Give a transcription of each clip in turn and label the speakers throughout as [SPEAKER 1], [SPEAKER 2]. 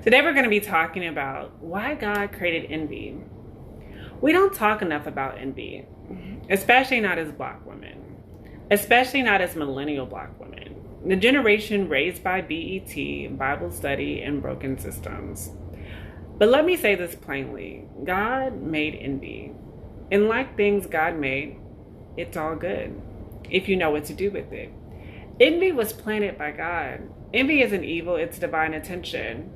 [SPEAKER 1] Today we're going to be talking about why God created envy. We don't talk enough about envy, especially not as Black women, especially not as millennial Black women, the generation raised by BET, Bible study, and broken systems. But let me say this plainly. God made envy. And like things God made, it's all good if you know what to do with it. Envy was planted by God. Envy isn't evil, it's divine attention.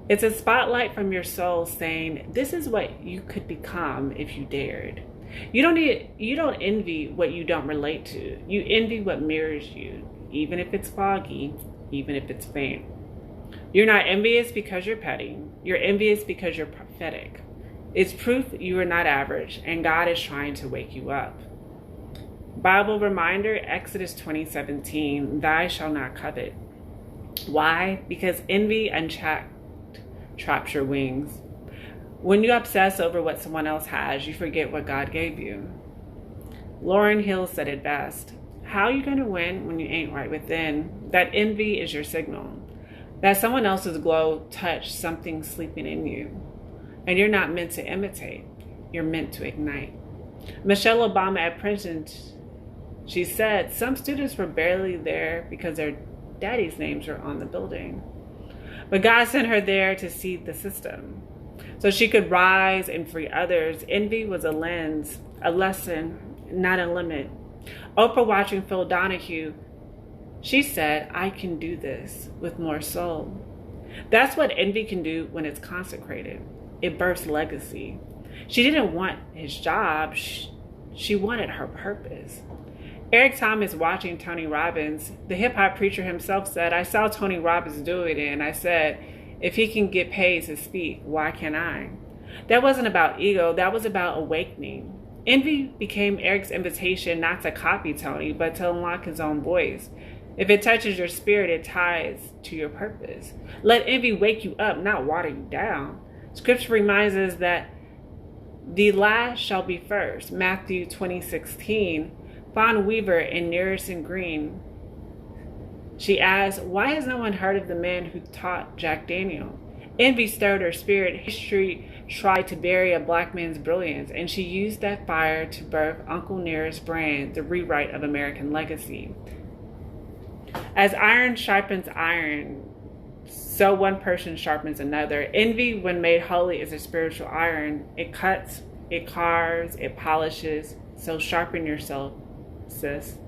[SPEAKER 1] It's a spotlight from your soul saying, this is what you could become if you dared. You don't envy what you don't relate to. You envy what mirrors you, even if it's foggy, even if it's faint. You're not envious because you're petty. You're envious because you're prophetic. It's proof you are not average, and God is trying to wake you up. Bible reminder, Exodus 20:17, thou shalt not covet. Why? Because envy unchecked traps your wings. When you obsess over what someone else has, you forget what God gave you. Lauryn Hill said it best. How are you going to win when you ain't right within? That envy is your signal. That someone else's glow touched something sleeping in you. And you're not meant to imitate. You're meant to ignite. Michelle Obama at Princeton, she said, some students were barely there because their daddy's names were on the building. But God sent her there to see the system, so she could rise and free others. Envy was a lens, a lesson, not a limit. Oprah watching Phil Donahue, she said, I can do this with more soul. That's what envy can do when it's consecrated. It births legacy. She didn't want his job. She wanted her purpose. Eric Thomas watching Tony Robbins, the hip-hop preacher himself said, I saw Tony Robbins do it, and I said, if he can get paid to speak, why can't I? That wasn't about ego. That was about awakening. Envy became Eric's invitation not to copy Tony, but to unlock his own voice. If it touches your spirit, it ties to your purpose. Let envy wake you up, not water you down. Scripture reminds us that the last shall be first. Matthew 20:16. Fawn Weaver and Nearison Green. She asked, why has no one heard of the man who taught Jack Daniel? Envy stirred her spirit. History tried to bury a Black man's brilliance, and she used that fire to birth Uncle Nearest brand, the rewrite of American legacy. As iron sharpens iron, so one person sharpens another. Envy, when made holy, is a spiritual iron. It cuts, it carves, it polishes. So sharpen yourself, sis.